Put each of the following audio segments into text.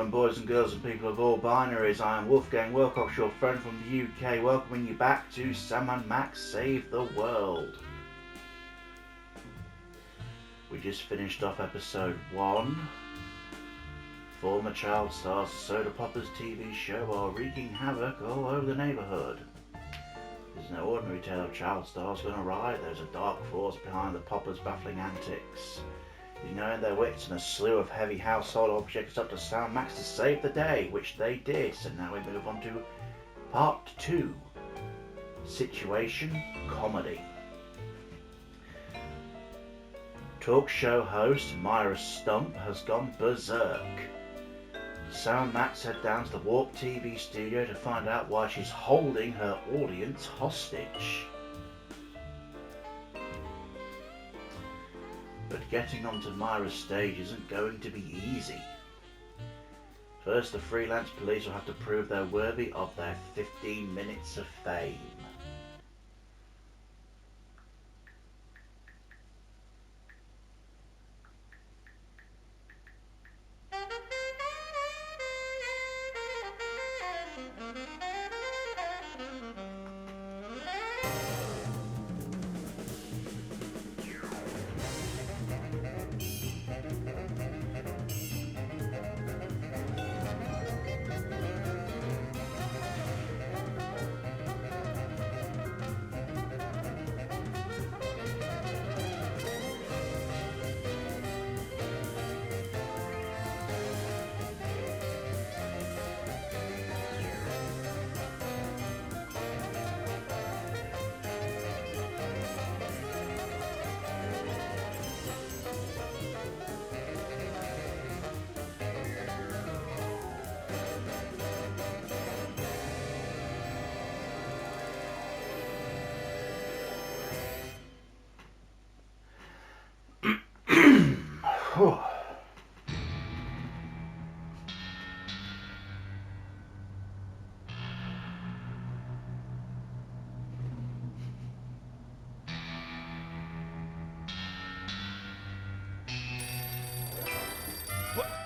gentlemen, boys and girls and people of all binaries, I am Wolfgang Wilcox, your friend from the UK, welcoming you back to Sam and Max Save the World. We just finished off episode 1. Former child stars of Soda Poppers TV show are wreaking havoc all over the neighbourhood. There's no ordinary tale of child stars gone awry, there's a dark force behind the Poppers' baffling antics. Knowing their wits and a slew of heavy household objects, up to Sam and Max to save the day, which they did. So now we move on to part 2. Situation comedy. Talk show host Myra Stump has gone berserk. Sam and Max head down to the Warp TV studio to find out why she's holding her audience hostage. But getting onto Myra's stage isn't going to be easy. First, the freelance police will have to prove they're worthy of their 15 minutes of fame.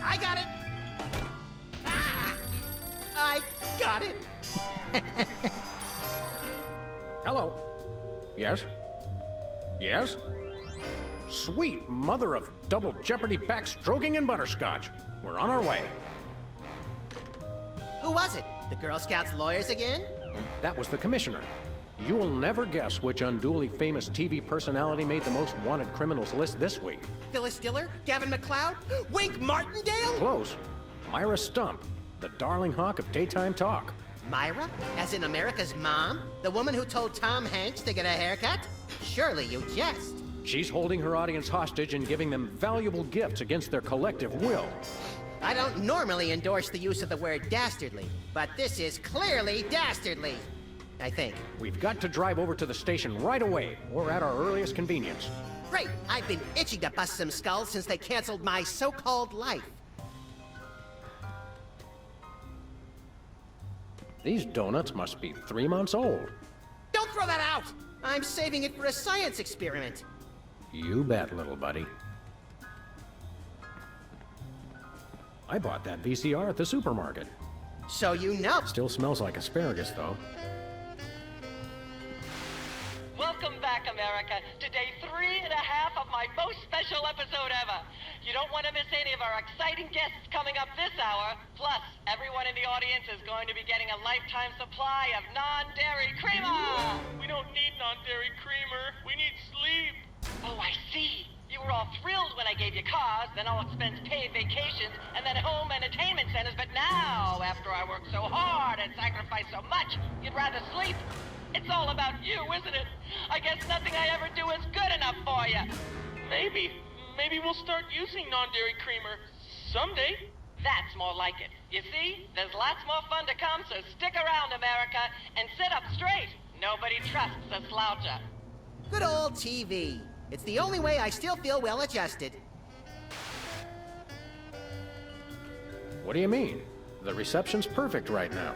I got it! Ah! I got it! Hello. Yes? Yes? Sweet mother of double jeopardy backstroking and butterscotch. We're on our way. Who was it? The Girl Scouts lawyers again? That was the commissioner. You will never guess which unduly famous TV personality made the most wanted criminals list this week. Phyllis Diller? Gavin McLeod? Wink Martindale? Close. Myra Stump, the darling hawk of daytime talk. Myra? As in America's mom? The woman who told Tom Hanks to get a haircut? Surely you jest. She's holding her audience hostage and giving them valuable gifts against their collective will. I don't normally endorse the use of the word dastardly, but this is clearly dastardly. I think. We've got to drive over to the station right away, or at our earliest convenience. Great! I've been itching to bust some skulls since they canceled my so-called life. These donuts must be 3 months old. Don't throw that out! I'm saving it for a science experiment. You bet, little buddy. I bought that VCR at the supermarket. So you know. Still smells like asparagus, though. Welcome back, America, to day 3.5 of my most special episode ever. You don't want to miss any of our exciting guests coming up this hour. Plus, everyone in the audience is going to be getting a lifetime supply of non-dairy creamer. We don't need non-dairy creamer. We need sleep. Oh, I see. You were all thrilled when I gave you cars, then all expense paid vacations, and then home entertainment centers. But now, after I worked so hard and sacrificed so much, you'd rather sleep. It's all about you, isn't it? I guess nothing I ever do is good enough for you. Maybe we'll start using non-dairy creamer someday. That's more like it. You see, there's lots more fun to come, so stick around, America, and sit up straight. Nobody trusts a sloucher. Good old TV. It's the only way I still feel well adjusted. What do you mean? The reception's perfect right now.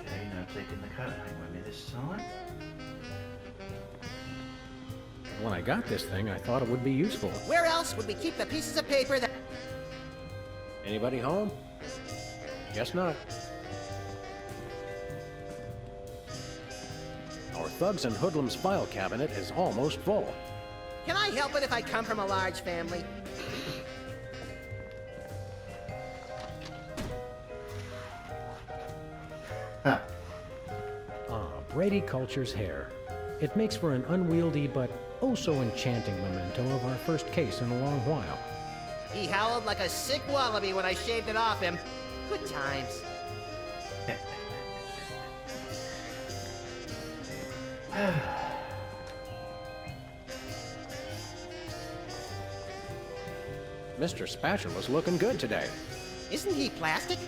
Okay, now taking the coat hang with me this time. When I got this thing, I thought it would be useful. Where else would we keep the pieces of paper that... Anybody home? Guess not. Our thugs and hoodlums file cabinet is almost full. Can I help it if I come from a large family? Huh. Brady Culture's hair. It makes for an unwieldy but oh so enchanting memento of our first case in a long while. He howled like a sick wallaby when I shaved it off him. Good times. Mr. Spatula's looking good today. Isn't he plastic?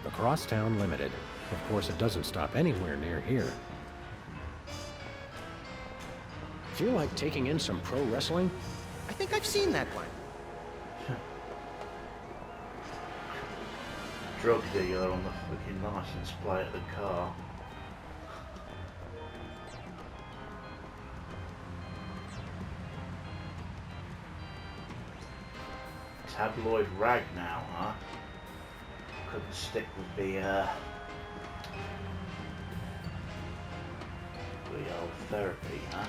The Crosstown Limited. Of course, it doesn't stop anywhere near here. Feel like taking in some pro wrestling? I think I've seen that one. Drug dealer on the fucking license plate of the car. Tabloid rag now, huh? Couldn't stick with the old therapy, huh?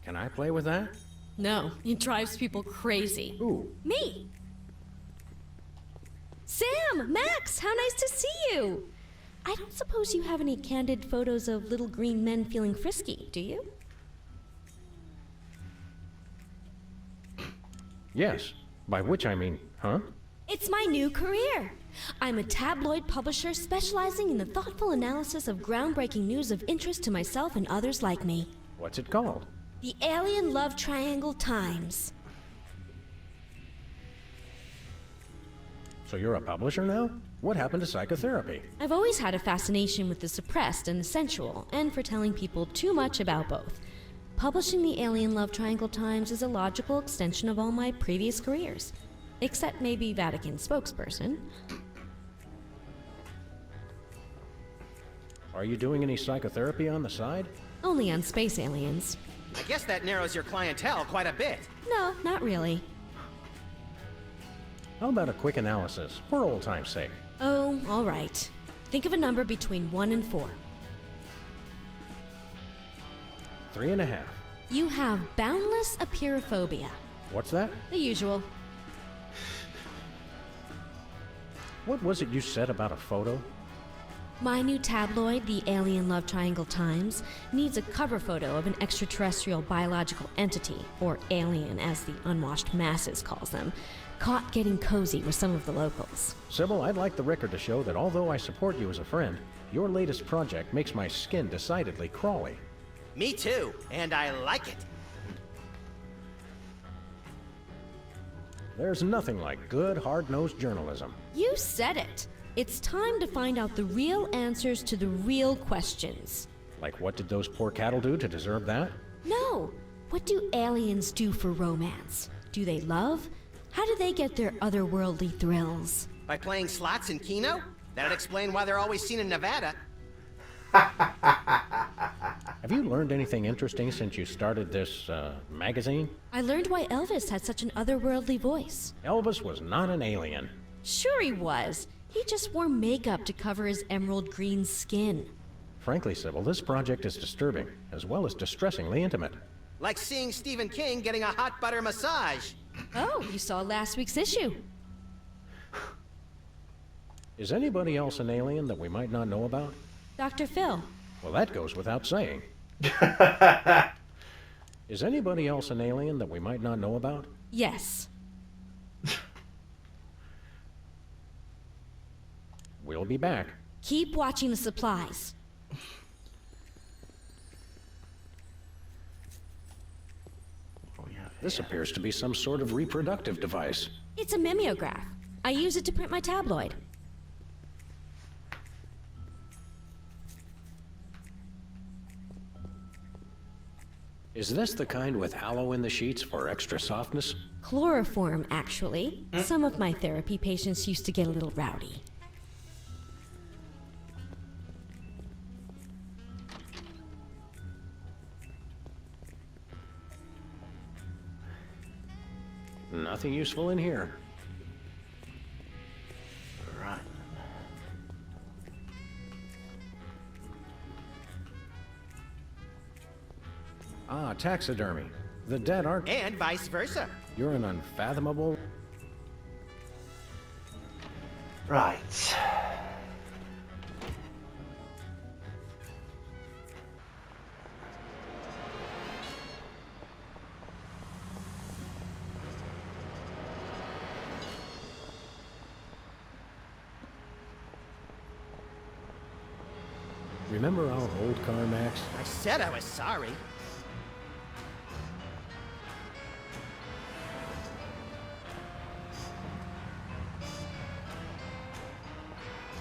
Can I play with that? No, it drives people crazy. Ooh, Me! Sam! Max! How nice to see you! I don't suppose you have any candid photos of little green men feeling frisky, do you? yes. By which I mean, huh? It's my new career! I'm a tabloid publisher specializing in the thoughtful analysis of groundbreaking news of interest to myself and others like me. What's it called? The Alien Love Triangle Times. So you're a publisher now? What happened to psychotherapy? I've always had a fascination with the suppressed and the sensual, and for telling people too much about both. Publishing the Alien Love Triangle Times is a logical extension of all my previous careers. Except maybe Vatican spokesperson. Are you doing any psychotherapy on the side? Only on space aliens. I guess that narrows your clientele quite a bit. No, not really. How about a quick analysis, for old time's sake? Oh, all right. Think of a number between 1 and 4. 3.5. You have boundless apeirophobia. What's that? The usual. What was it you said about a photo? My new tabloid, the Alien Love Triangle Times, needs a cover photo of an extraterrestrial biological entity, or alien as the unwashed masses calls them, caught getting cozy with some of the locals. Sybil, I'd like the record to show that although I support you as a friend, your latest project makes my skin decidedly crawly. Me too, and I like it. There's nothing like good, hard-nosed journalism. You said it. It's time to find out the real answers to the real questions. Like, what did those poor cattle do to deserve that? No. What do aliens do for romance? Do they love? How do they get their otherworldly thrills? By playing slots in Keno? That'd explain why they're always seen in Nevada. Have you learned anything interesting since you started this, magazine? I learned why Elvis had such an otherworldly voice. Elvis was not an alien. Sure he was. He just wore makeup to cover his emerald green skin. Frankly, Sybil, this project is disturbing, as well as distressingly intimate. Like seeing Stephen King getting a hot butter massage. Oh, you saw last week's issue. Is anybody else an alien that we might not know about? Dr. Phil. Well, that goes without saying. Is anybody else an alien that we might not know about? Yes. We'll be back. Keep watching the supplies. This appears to be some sort of reproductive device. It's a mimeograph. I use it to print my tabloid. Is this the kind with aloe in the sheets for extra softness? Chloroform, actually. Some of my therapy patients used to get a little rowdy. Nothing useful in here. Right. Ah, taxidermy. The dead aren't... And vice versa. You're an unfathomable... Right. Remember our old car, Max? I said I was sorry.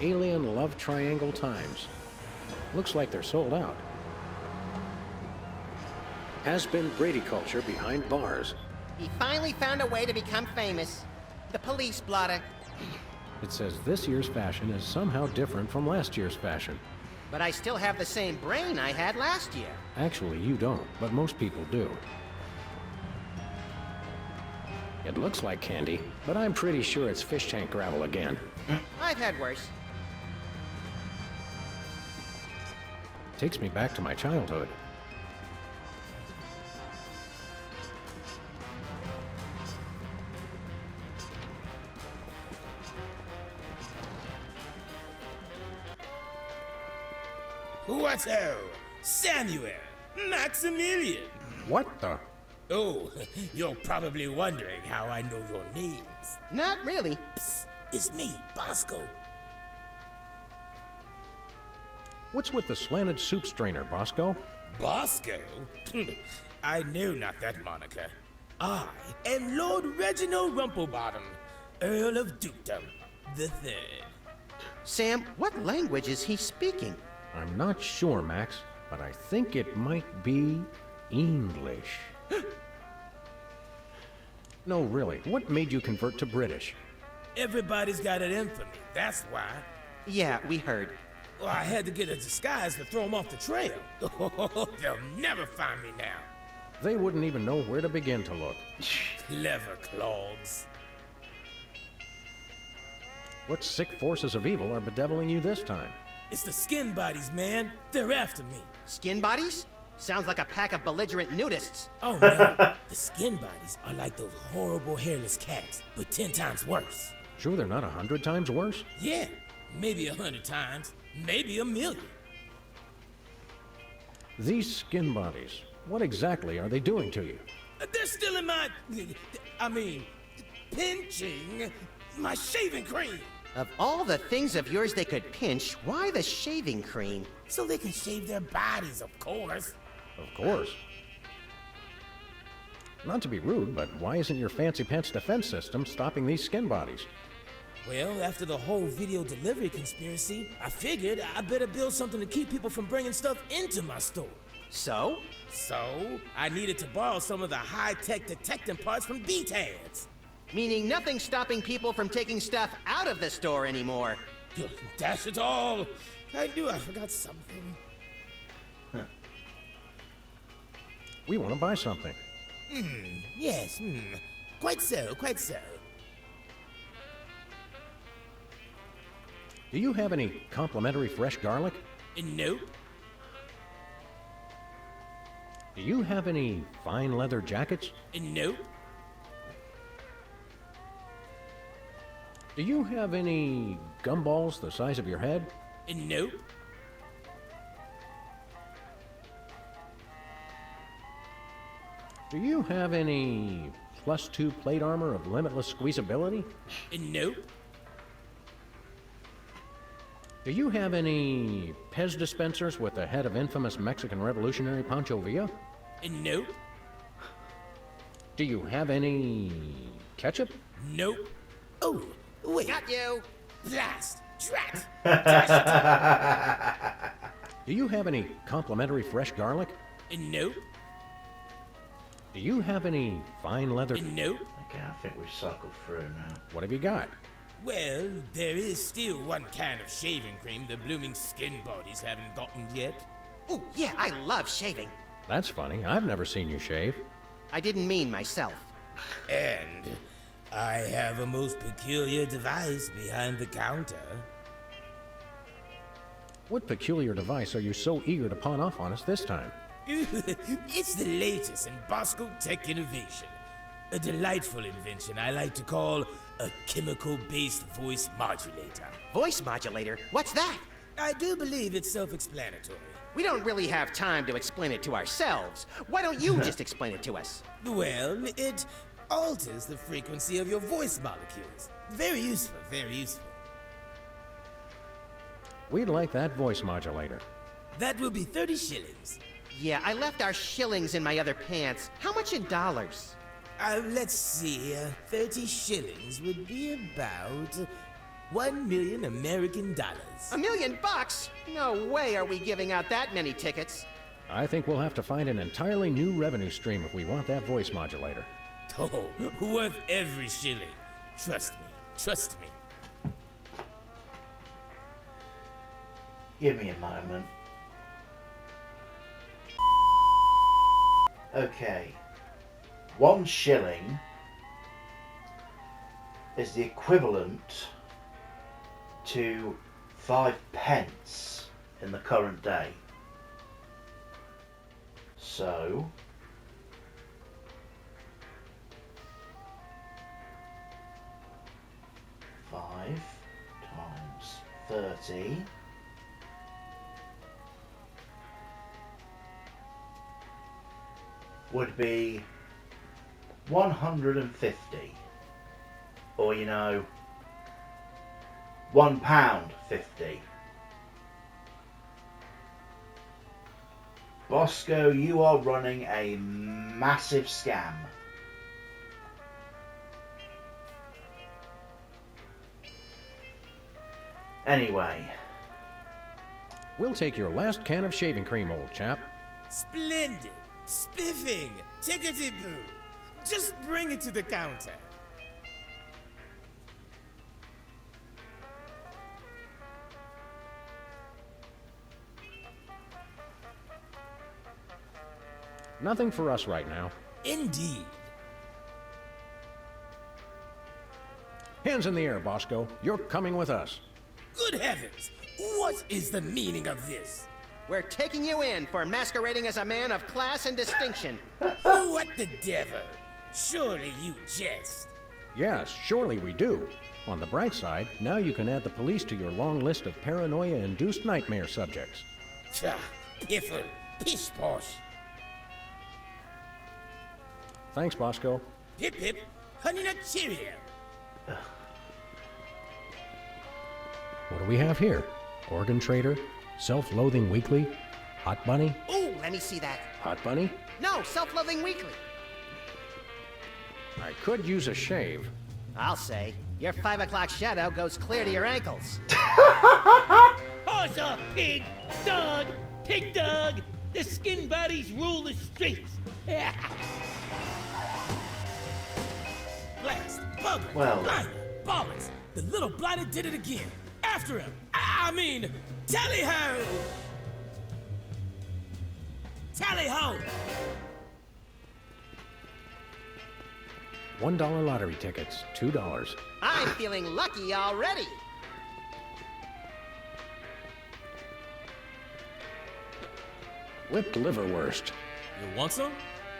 Alien Love Triangle Times. Looks like they're sold out. Has been Brady culture behind bars. He finally found a way to become famous. The police blotter. It says this year's fashion is somehow different from last year's fashion. But I still have the same brain I had last year. Actually, you don't, but most people do. It looks like candy, but I'm pretty sure it's fish tank gravel again. I've had worse. Takes me back to my childhood. What's ho? Samuel! Maximilian! What the? Oh, you're probably wondering how I know your names. Not really. Psst, it's me, Bosco. What's with the slanted soup strainer, Bosco? Bosco? I know not that moniker. I am Lord Reginald Rumplebottom, Earl of Dukedom the Third. Sam, what language is he speaking? I'm not sure, Max, but I think it might be English. No, really, what made you convert to British? Everybody's got it in for me, that's why. Yeah, we heard. Well, I had to get a disguise to throw them off the trail. They'll never find me now. They wouldn't even know where to begin to look. Clever clogs. What sick forces of evil are bedeviling you this time? It's the skin bodies, man. They're after me. Skin bodies? Sounds like a pack of belligerent nudists. Oh no, the skin bodies are like those horrible hairless cats, but 10 times worse. Sure they're not 100 times worse? Yeah, maybe 100 times, maybe 1,000,000. These skin bodies, what exactly are they doing to you? They're still in my... pinching my shaving cream. Of all the things of yours they could pinch, why the shaving cream? So they can shave their bodies, of course. Of course. Not to be rude, but why isn't your fancy pants defense system stopping these skin bodies? Well, after the whole video delivery conspiracy, I figured I better build something to keep people from bringing stuff into my store. So? So, I needed to borrow some of the high-tech detecting parts from BTADS. Meaning nothing's stopping people from taking stuff out of the store anymore. Dash it all! I knew I forgot something. We want to buy something. Yes, quite so, quite so. Do you have any complimentary fresh garlic? Nope. Do you have any fine leather jackets? Nope. Do you have any gumballs the size of your head? Nope. Do you have any +2 plate armor of limitless squeezability? Nope. Do you have any Pez dispensers with the head of infamous Mexican revolutionary Pancho Villa? Nope. Do you have any ketchup? Nope. Oh, wait. Got you. Blast! Drat! Do you have any complimentary fresh garlic? Nope. Do you have any fine leather? Nope. Okay, I think we've cycled through now. What have you got? Well, there is still one can of shaving cream the blooming skin bodies haven't gotten yet. Ooh, yeah, I love shaving. That's funny. I've never seen you shave. I didn't mean myself. And I have a most peculiar device behind the counter. What peculiar device are you so eager to pawn off on us this time? It's the latest in Bosco tech innovation. A delightful invention I like to call a chemical-based voice modulator. Voice modulator? What's that? I do believe it's self-explanatory. We don't really have time to explain it to ourselves. Why don't you just explain it to us? Well, it alters the frequency of your voice molecules. Very useful, very useful. We'd like that voice modulator. That will be 30 shillings. Yeah, I left our shillings in my other pants. How much in dollars? Let's see. 30 shillings would be about 1 million American dollars. $1 million? No way are we giving out that many tickets. I think we'll have to find an entirely new revenue stream if we want that voice modulator. Oh, worth every shilling. Trust me. Trust me. Give me a moment. Okay. 1 shilling is the equivalent to 5 pence in the current day. So, five times 30 would be 150, or you know, £1.50. Bosco, you are running a massive scam. Anyway. We'll take your last can of shaving cream, old chap. Splendid. Spiffing. Tickety-boo. Just bring it to the counter. Nothing for us right now. Indeed. Hands in the air, Bosco. You're coming with us. Good heavens! What is the meaning of this? We're taking you in for masquerading as a man of class and distinction. What the devil? Surely you jest. Yes, surely we do. On the bright side, now you can add the police to your long list of paranoia-induced nightmare subjects. Tcha, piffle, pish-posh. Thanks, Bosco. Hip hip, honey nut cheerio. What do we have here? Organ Trader? Self-Loathing Weekly? Hot Bunny? Ooh, let me see that. Hot Bunny? No, Self-Loathing Weekly. I could use a shave. I'll say. Your 5 o'clock shadow goes clear to your ankles. Horse or pig, dog, pig dog, the skin bodies rule the streets. Blast, bugger, Well. blinder, bollocks. The little blinder did it again. After him. I mean, tally-ho! Tally-ho! $1 lottery tickets, $2. I'm feeling lucky already. Whipped liverwurst. You want some?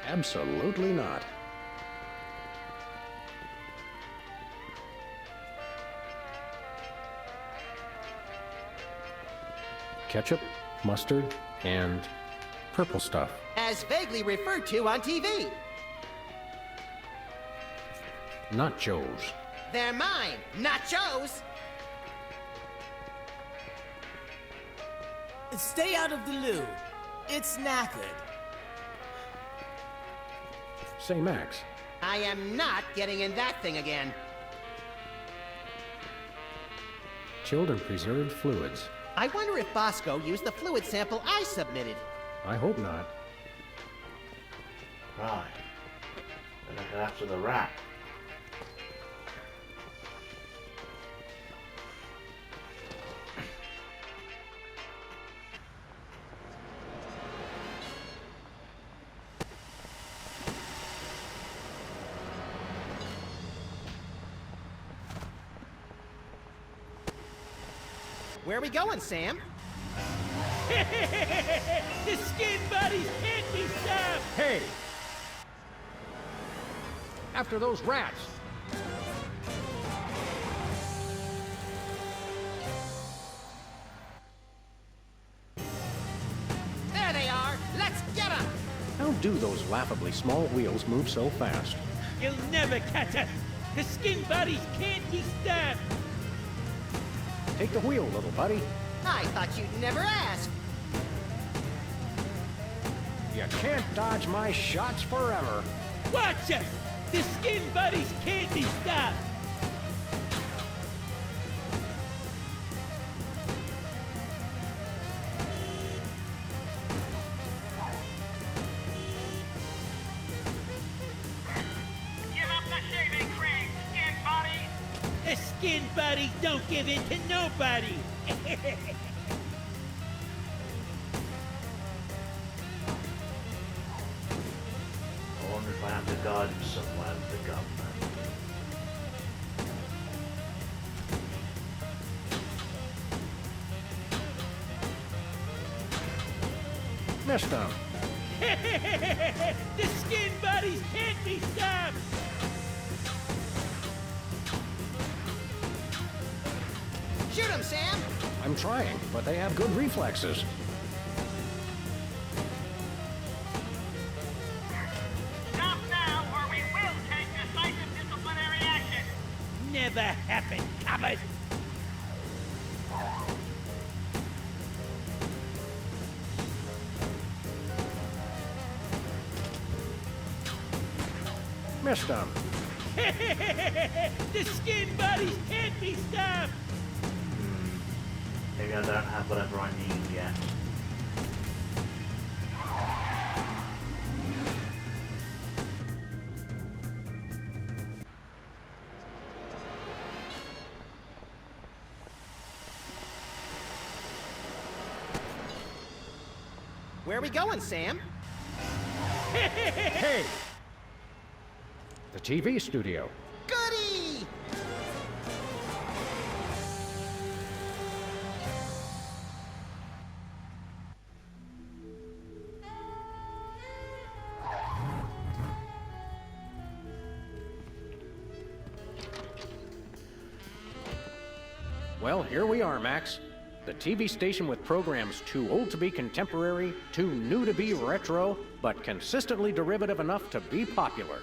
Absolutely not. Ketchup, mustard, and purple stuff. As vaguely referred to on TV. Nachos. They're mine, nachos. Stay out of the loo. It's knackered. Say, Max, I am not getting in that thing again. Chilled and preserved fluids. I wonder if Bosco used the fluid sample I submitted. I hope not. Right. Better go after the rat. Where are we going, Sam? The skin buddies can't be stopped! Hey! After those rats! There they are! Let's get them! How do those laughably small wheels move so fast? You'll never catch us! The skin buddies can't be stopped! Take the wheel, little buddy. I thought you'd never ask. You can't dodge my shots forever. Watch us! The skin buddies can't be stopped! Give up the shaving cream, skin buddy! The skin buddies don't give in to nobody! I wonder if I have to guide him somewhere with the gun. Missed them. The skin buddies can't be stopped! Shoot him, Sam! I'm trying, but they have good reflexes. Stop now, or we will take decisive disciplinary action! Never happened, coppers! Missed them. The skin buddies can't be stopped! Maybe I don't have whatever I need yet. Where are we going, Sam? Hey! The TV studio. Goody! Well, here we are, Max. The TV station with programs too old to be contemporary, too new to be retro, but consistently derivative enough to be popular.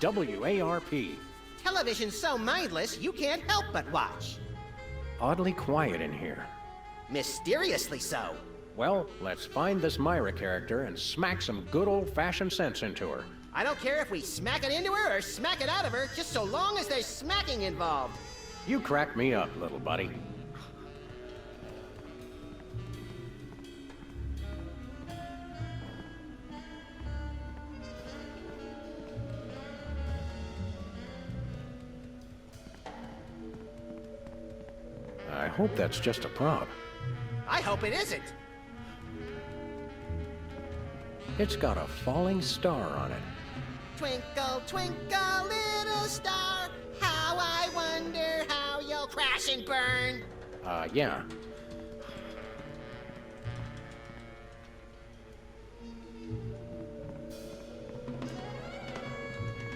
WARP. Television's so mindless, you can't help but watch. Oddly quiet in here. Mysteriously so. Well, let's find this Myra character and smack some good old-fashioned sense into her. I don't care if we smack it into her or smack it out of her, just so long as there's smacking involved. You crack me up, little buddy. I hope that's just a prop. I hope it isn't. It's got a falling star on it. Twinkle, twinkle, little star, how I wonder how you'll crash and burn. Yeah.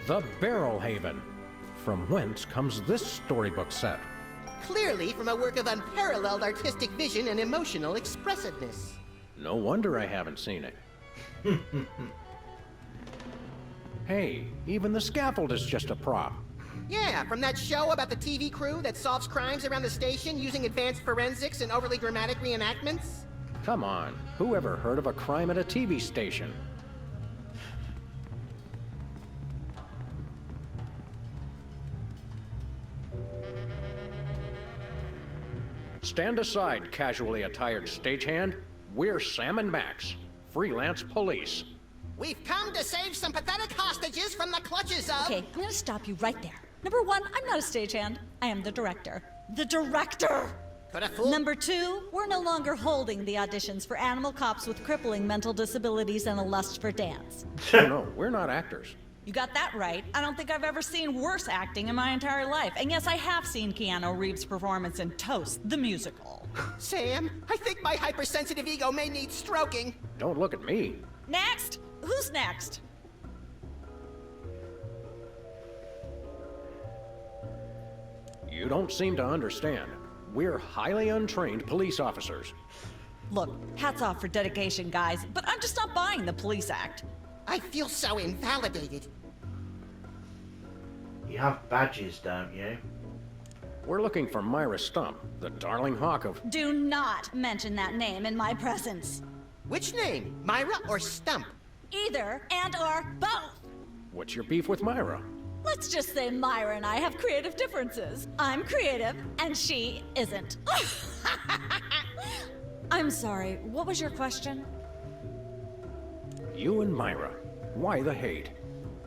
The Barrel Haven. From whence comes this storybook set? Clearly from a work of unparalleled artistic vision and emotional expressiveness. No wonder I haven't seen it. Hey, even the scaffold is just a prop. Yeah, from that show about the TV crew that solves crimes around the station using advanced forensics and overly dramatic reenactments. Come on, who ever heard of a crime at a TV station? Stand aside, casually attired stagehand. We're Sam and Max, freelance police. We've come to save some pathetic hostages from the clutches of... Okay, I'm gonna stop you right there. Number one, I'm not a stagehand. I am the director. The director! Could a fool... Number two, we're no longer holding the auditions for animal cops with crippling mental disabilities and a lust for dance. Oh, no, we're not actors. You got that right. I don't think I've ever seen worse acting in my entire life. And yes, I have seen Keanu Reeves' performance in Toast, the musical. Sam, I think my hypersensitive ego may need stroking. Don't look at me. Next? Who's next? You don't seem to understand. We're highly untrained police officers. Look, hats off for dedication, guys, but I'm just not buying the police act. I feel so invalidated. You have badges, don't you? We're looking for Myra Stump, the darling hawk of... Do not mention that name in my presence. Which name? Myra or Stump? Either and or both. What's your beef with Myra? Let's just say Myra and I have creative differences. I'm creative, and she isn't. I'm sorry, what was your question? You and Myra. Why the hate?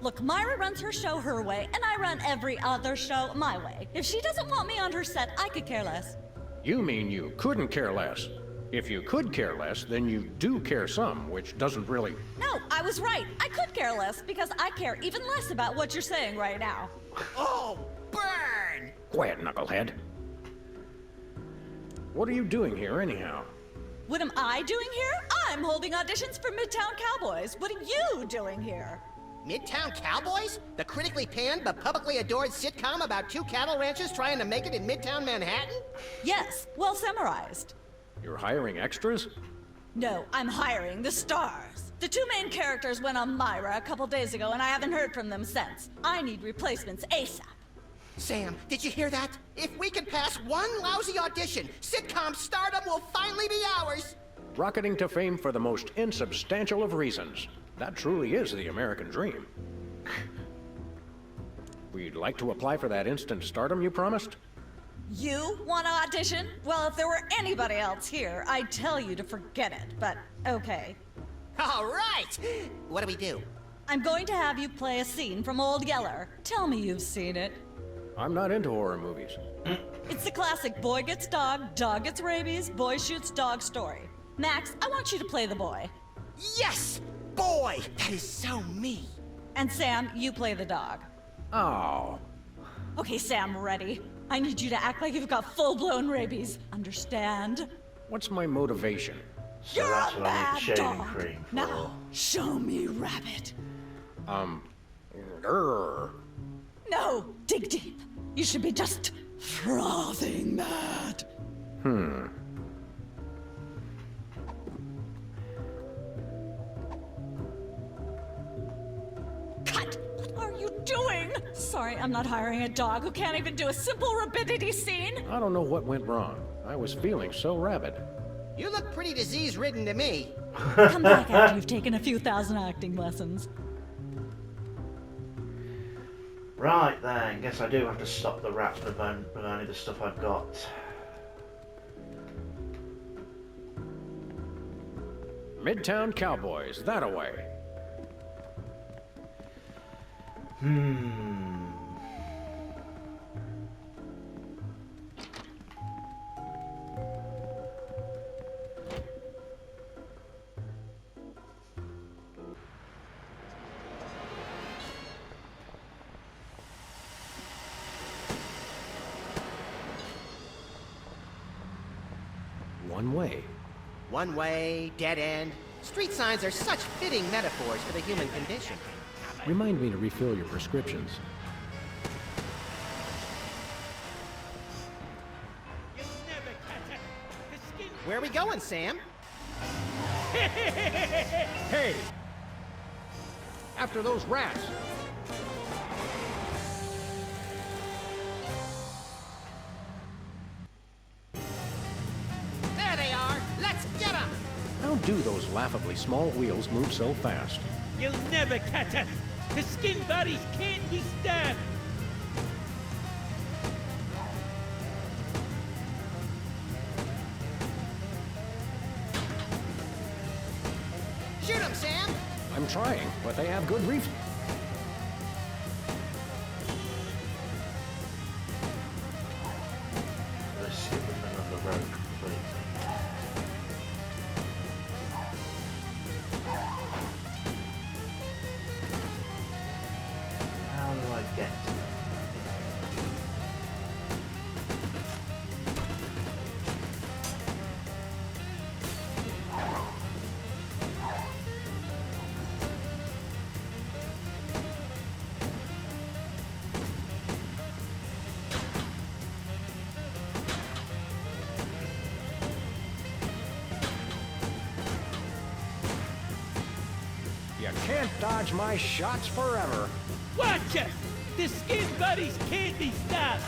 Look, Myra runs her show her way, and I run every other show my way. If she doesn't want me on her set, I could care less. You mean you couldn't care less? If you could care less, then you do care some, which doesn't really... No, I was right. I could care less, because I care even less about what you're saying right now. Oh, burn! Quiet, knucklehead. What are you doing here, anyhow? What am I doing here? I'm holding auditions for Midtown Cowboys. What are you doing here? Midtown Cowboys? The critically panned but publicly adored sitcom about two cattle ranchers trying to make it in Midtown Manhattan? Yes, well summarized. You're hiring extras? No, I'm hiring the stars. The two main characters went on Myra a couple days ago, and I haven't heard from them since. I need replacements ASAP. Sam, did you hear that? If we can pass one lousy audition, sitcom stardom will finally be ours! Rocketing to fame for the most insubstantial of reasons. That truly is the American dream. We'd like to apply for that instant stardom you promised? You want to audition? Well, if there were anybody else here, I'd tell you to forget it, but okay. All right! What do we do? I'm going to have you play a scene from Old Yeller. Tell me you've seen it. I'm not into horror movies. It's the classic boy gets dog, dog gets rabies, boy shoots dog story. Max, I want you to play the boy. Yes! Boy! That is so me! And Sam, you play the dog. Oh. Okay, Sam, ready? I need you to act like you've got full-blown rabies. Understand? What's my motivation? So You're that's a what I need bad the shaving dog. cream for. Now, show me Rabbit. Grr. No, dig deep. You should be just frothing mad. Cut! What are you doing? Sorry, I'm not hiring a dog who can't even do a simple rapidity scene. I don't know what went wrong. I was feeling so rabid. You look pretty disease-ridden to me. Come back after you've taken a few thousand acting lessons. Right then, guess I do have to stop the rap with only the stuff I've got. Midtown Cowboys, that away. One way. One way, dead end. Street signs are such fitting metaphors for the human condition. Remind me to refill your prescriptions. You'll never catch us. The skin... Where are we going, Sam? Hey! After those rats! There they are! Let's get them! How do those laughably small wheels move so fast? You'll never catch us. The skin bodies can't be stabbed. I'm trying, but they have good reflexes. Let's skip the middle of the road completely. How do I get to them? You can't dodge my shots forever. Watch us! The Skin Buddies can't be stopped!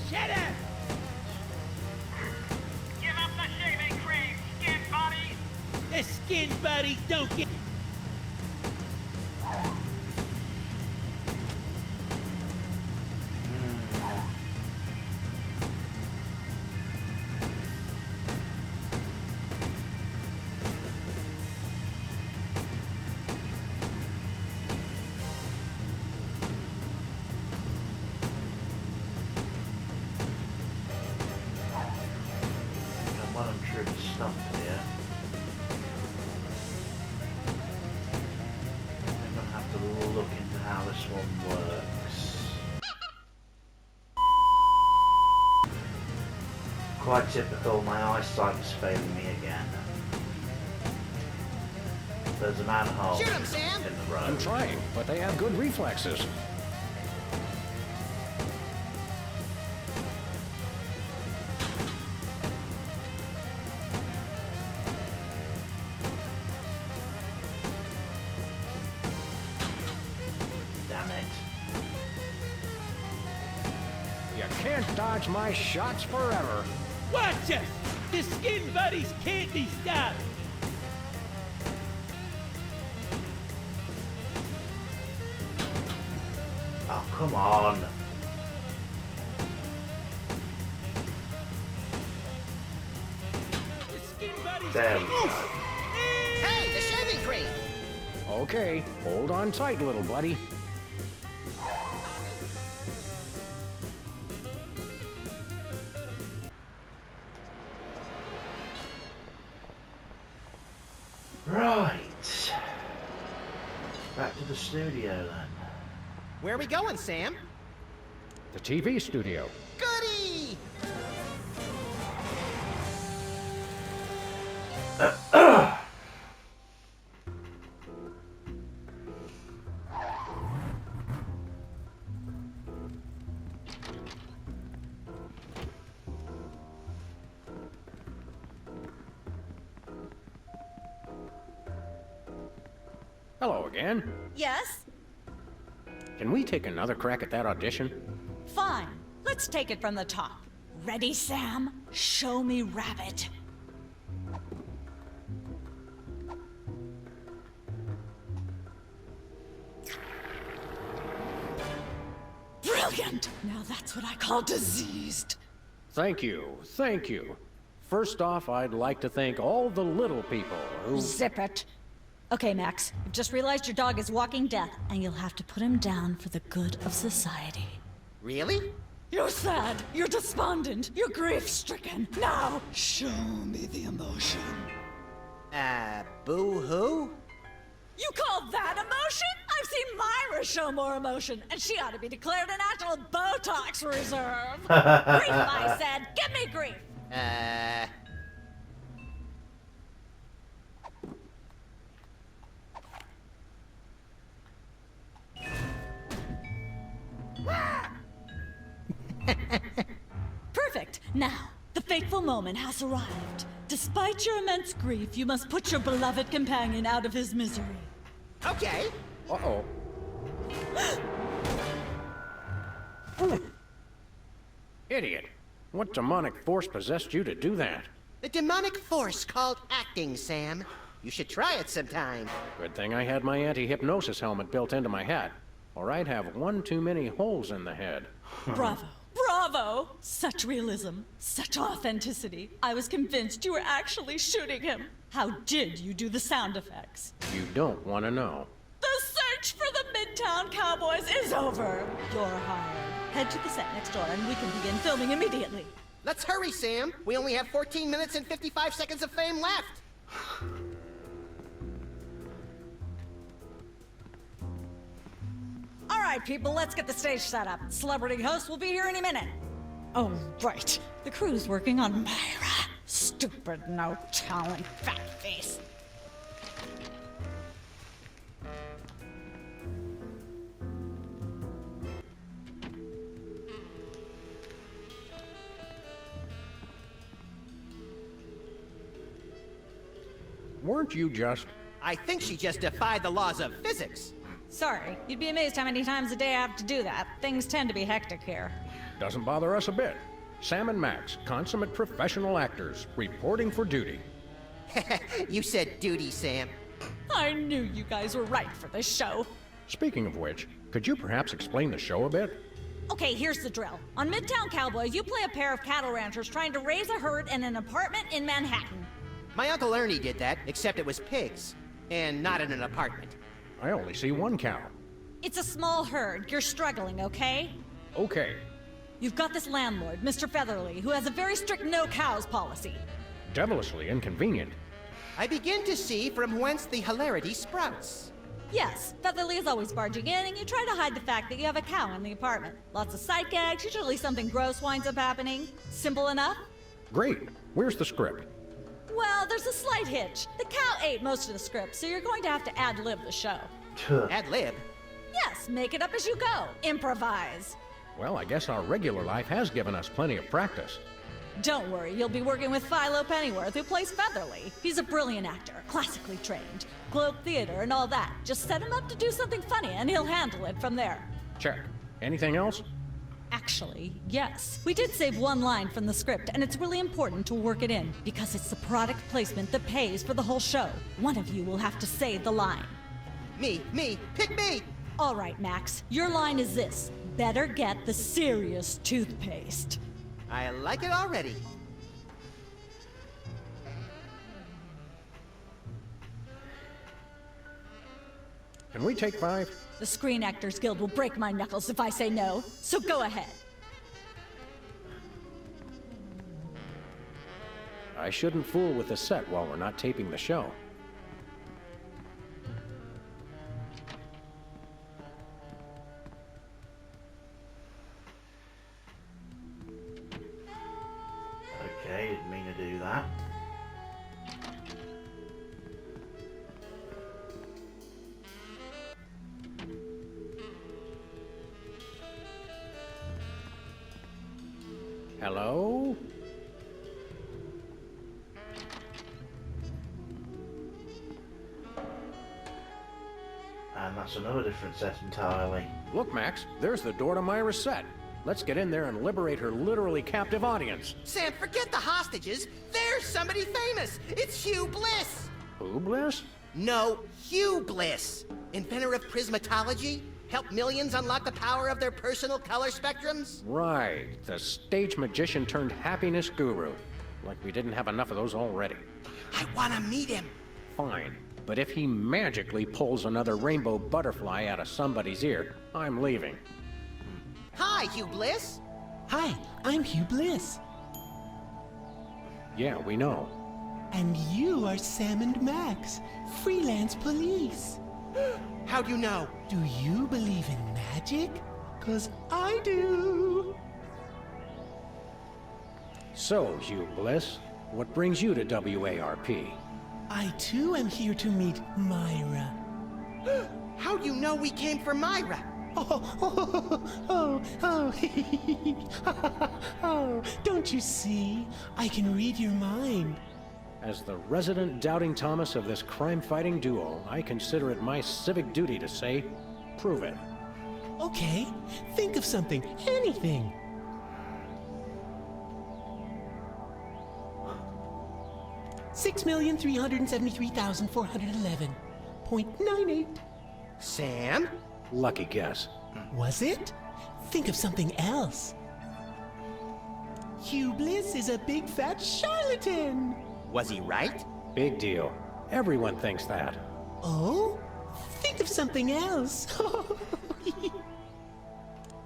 Shut up! Give up the shaving cream, skin body! The Skin Buddies don't get... I'm well and truly stumped here. I'm gonna have to look into how this one works. Quite typical, my eyesight is failing me again. There's a manhole Shoot 'em, Sam! in the road. I'm trying, but they have good reflexes. Damn it. You can't dodge my shots forever. Watch us! The Skin Buddies can't be stopped! Oh, come on. The Skin Buddies There we can't... go. Hey, the shaving cream! Okay, hold on tight, little buddy. Right. Back to the studio then. Where are we going, Sam? The TV studio. Goody! Hello again. Yes? Can we take another crack at that audition? Fine. Let's take it from the top. Ready, Sam? Show me Rabbit. Brilliant! Now that's what I call diseased. Thank you, thank you. First off, I'd like to thank all the little people who... Zip it. Okay, Max. I've just realized your dog is walking death, and you'll have to put him down for the good of society. Really? You're sad. You're despondent. You're grief-stricken. Now, show me the emotion. Boo-hoo? You call that emotion? I've seen Myra show more emotion, and she ought to be declared a national Botox reserve. Grief, I said. Give me grief. Perfect. Now, the fateful moment has arrived. Despite your immense grief, you must put your beloved companion out of his misery. Okay. Uh-oh. Idiot. What demonic force possessed you to do that? The demonic force called acting, Sam. You should try it sometime. Good thing I had my anti-hypnosis helmet built into my head, or I'd have one too many holes in the head. Bravo. Bravo! Such realism, such authenticity. I was convinced you were actually shooting him. How did you do the sound effects? You don't want to know. The search for the Midtown Cowboys is over. You're hired. Head to the set next door and we can begin filming immediately. Let's hurry, Sam. We only have 14 minutes and 55 seconds of fame left. All right, people, let's get the stage set up. Celebrity host will be here any minute. Oh, right. The crew's working on Myra. Stupid, no talent, fat face. Weren't you just... I think she just defied the laws of physics. Sorry, you'd be amazed how many times a day I have to do that. Things tend to be hectic here. Doesn't bother us a bit. Sam and Max, consummate professional actors, reporting for duty. You said duty, Sam. I knew you guys were right for this show. Speaking of which, could you perhaps explain the show a bit? Okay, here's the drill. On Midtown Cowboys, you play a pair of cattle ranchers trying to raise a herd in an apartment in Manhattan. My Uncle Ernie did that, except it was pigs. And not in an apartment. I only see one cow. It's a small herd. You're struggling, okay? Okay. You've got this landlord, Mr. Featherly, who has a very strict no cows policy. Devilishly inconvenient. I begin to see from whence the hilarity sprouts. Yes, Featherly is always barging in, and you try to hide the fact that you have a cow in the apartment. Lots of sight gags, usually something gross winds up happening. Simple enough? Great. Where's the script? Well, there's a slight hitch. The cow ate most of the script, so you're going to have to ad-lib the show. Ad-lib? Yes, make it up as you go. Improvise. Well, I guess our regular life has given us plenty of practice. Don't worry, you'll be working with Philo Pennyworth, who plays Featherly. He's a brilliant actor, classically trained, Globe Theater and all that. Just set him up to do something funny, and he'll handle it from there. Check. Anything else? Actually, yes. We did save one line from the script, and it's really important to work it in, because it's the product placement that pays for the whole show. One of you will have to say the line. Me, pick me! All right, Max, your line is this. Better get the serious toothpaste. I like it already. Can we take 5? The Screen Actors Guild will break my knuckles if I say no, so go ahead. I shouldn't fool with the set while we're not taping the show. Okay, didn't mean to do that. Hello? And that's another different set entirely. Look, Max, there's the door to Myra's set. Let's get in there and liberate her literally captive audience. Sam, forget the hostages. There's somebody famous. It's Hugh Bliss. Who, Bliss? No, Hugh Bliss. Inventor of prismatology. Helped millions unlock the power of their personal color spectrums. Right, the stage magician turned happiness guru. Like we didn't have enough of those already. I want to meet him. Fine, but if he magically pulls another rainbow butterfly out of somebody's ear, I'm leaving. Hi, Hugh Bliss. Hi, I'm Hugh Bliss. Yeah, we know. And you are Sam and Max, freelance police. How'd you know? Do you believe in magic? 'Cause I do. So, Hugh Bliss, what brings you to WARP? I too am here to meet Myra. How'd you know we came for Myra? Oh, don't you see? I can read your mind. As the resident doubting Thomas of this crime-fighting duo, I consider it my civic duty to say, prove it. Okay, think of something, anything. 6,373,411.98. Sam? Lucky guess. Was it? Think of something else. Hugh Bliss is a big fat charlatan. Was he right? Big deal. Everyone thinks that. Oh? Think of something else.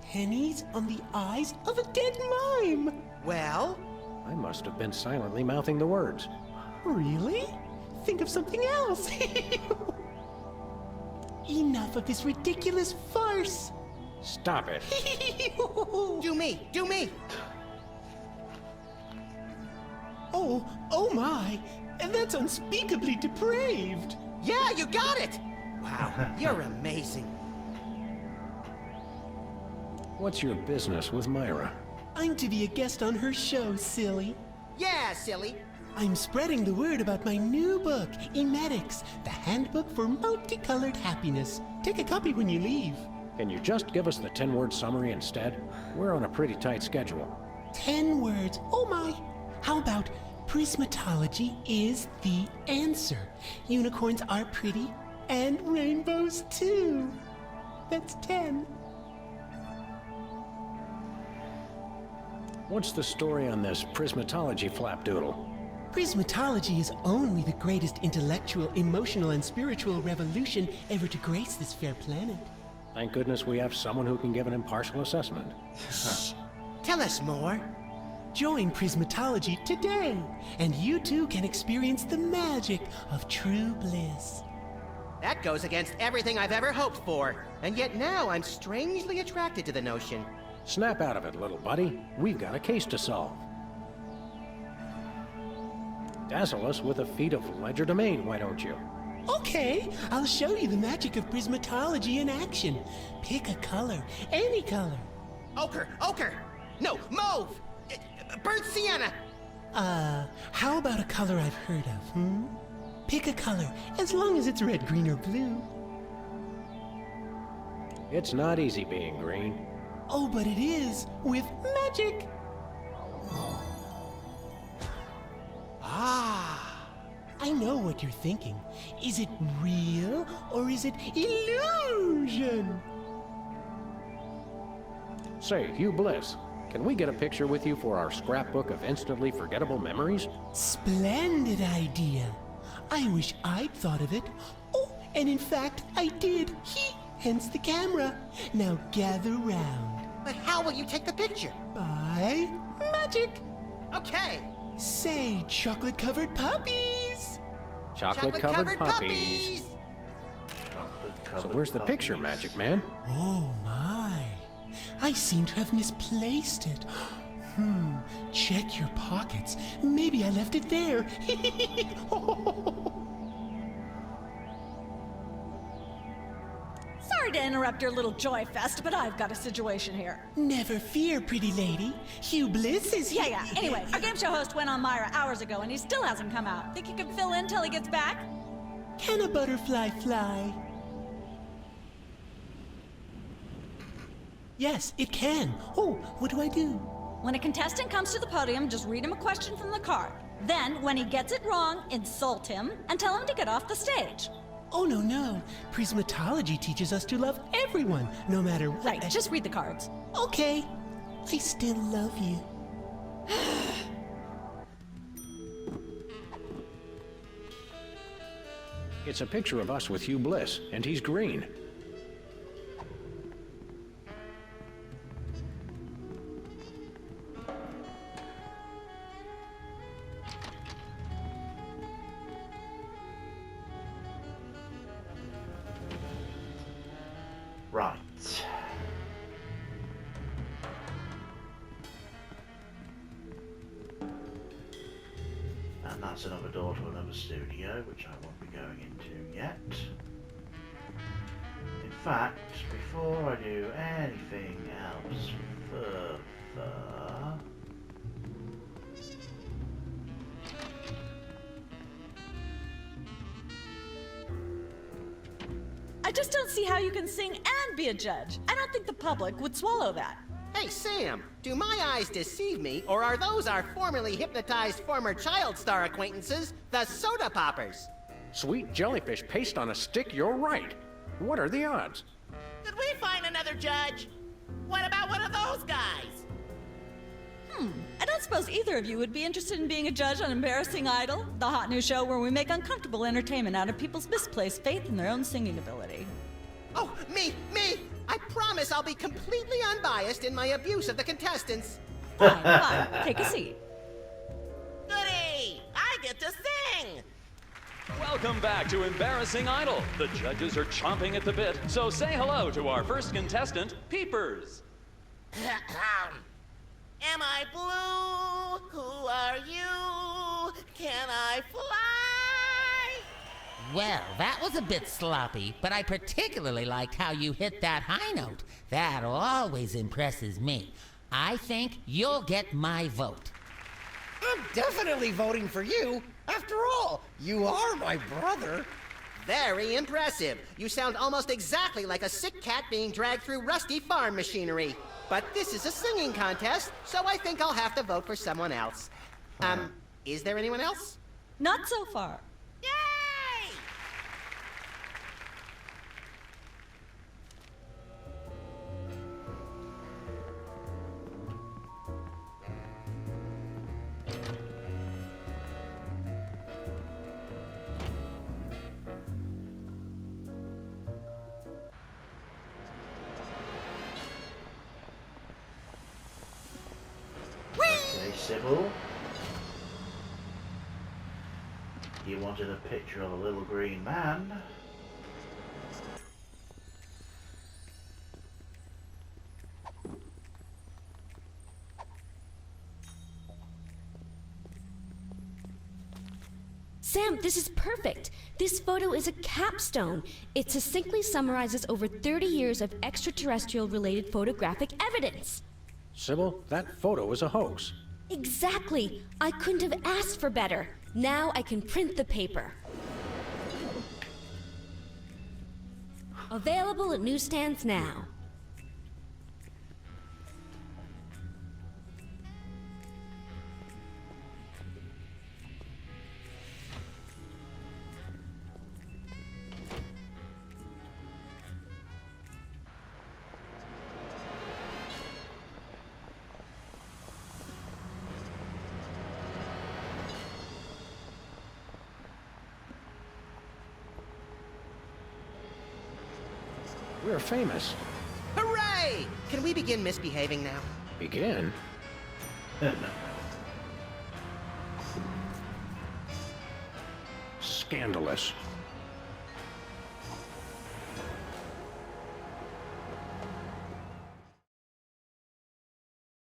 Pennies on the eyes of a dead mime. Well? I must have been silently mouthing the words. Really? Think of something else. Enough of this ridiculous farce. Stop it. Do me! Do me! Oh my! And that's unspeakably depraved. Yeah, you got it! Wow, you're amazing. What's your business with Myra? I'm to be a guest on her show, silly. Yeah, silly. I'm spreading the word about my new book, Emetics, the Handbook for Multicolored Happiness. Take a copy when you leave. Can you just give us the 10-word summary instead? We're on a pretty tight schedule. 10 words. Oh my! How about prismatology is the answer? Unicorns are pretty, and rainbows too. That's 10. What's the story on this prismatology flapdoodle? Prismatology is only the greatest intellectual, emotional, and spiritual revolution ever to grace this fair planet. Thank goodness we have someone who can give an impartial assessment. Tell us more. Join Prismatology today, and you too can experience the magic of true bliss. That goes against everything I've ever hoped for, and yet now I'm strangely attracted to the notion. Snap out of it, little buddy. We've got a case to solve. Dazzle us with a feat of legerdemain, why don't you? Okay, I'll show you the magic of prismatology in action. Pick a color, any color. Ochre! Ochre! No, mauve! Burnt sienna! How about a color I've heard of, Pick a color, as long as it's red, green, or blue. It's not easy being green. Oh, but it is, with magic! Ah! I know what you're thinking. Is it real, or is it illusion? Say, Hugh Bliss, can we get a picture with you for our scrapbook of instantly forgettable memories? Splendid idea. I wish I'd thought of it. Oh, and in fact, I did. Hence the camera. Now gather round. But how will you take the picture? By magic. Okay. Say, chocolate-covered puppies. Chocolate-covered puppies. So where's the picture, Magic Man? Oh my. I seem to have misplaced it. Check your pockets. Maybe I left it there. Sorry to interrupt your little joy fest, but I've got a situation here. Never fear, pretty lady. Hugh Bliss is here. Yeah. Anyway, our game show host went on Myra hours ago, and he still hasn't come out. Think you can fill in till he gets back? Can a butterfly fly? Yes, it can. Oh, what do I do? When a contestant comes to the podium, just read him a question from the card. Then, when he gets it wrong, insult him and tell him to get off the stage. Oh, no. Prismatology teaches us to love everyone, no matter what. Right, just read the cards. Okay. I still love you. It's a picture of us with Hugh Bliss, and he's green. Right. And that's another door to another studio, which I won't be going into yet. In fact, before I do anything else further... I just don't see how you can sing and be a judge. I don't think the public would swallow that. Hey, Sam, do my eyes deceive me, or are those our formerly hypnotized former child star acquaintances, the Soda Poppers? Sweet jellyfish paste on a stick, you're right. What are the odds? Could we find another judge? What about one of those guys? I don't suppose either of you would be interested in being a judge on Embarrassing Idol, the hot new show where we make uncomfortable entertainment out of people's misplaced faith in their own singing ability. Oh, me! I promise I'll be completely unbiased in my abuse of the contestants. Fine, take a seat. Goody! I get to sing! Welcome back to Embarrassing Idol. The judges are chomping at the bit, so say hello to our first contestant, Peepers. Am I blue? Who are you? Can I fly? Well, that was a bit sloppy, but I particularly liked how you hit that high note. That always impresses me. I think you'll get my vote. I'm definitely voting for you. After all, you are my brother. Very impressive. You sound almost exactly like a sick cat being dragged through rusty farm machinery. But this is a singing contest, so I think I'll have to vote for someone else. Is there anyone else? Not so far. Yay! Okay, Sybil. You wanted a picture of a little green man. Sam, this is perfect. This photo is a capstone. It succinctly summarizes over 30 years of extraterrestrial-related photographic evidence. Sybil, that photo is a hoax. Exactly. I couldn't have asked for better. Now I can print the paper. Available at newsstands now. We're famous. Hooray! Can we begin misbehaving now? Begin? Scandalous.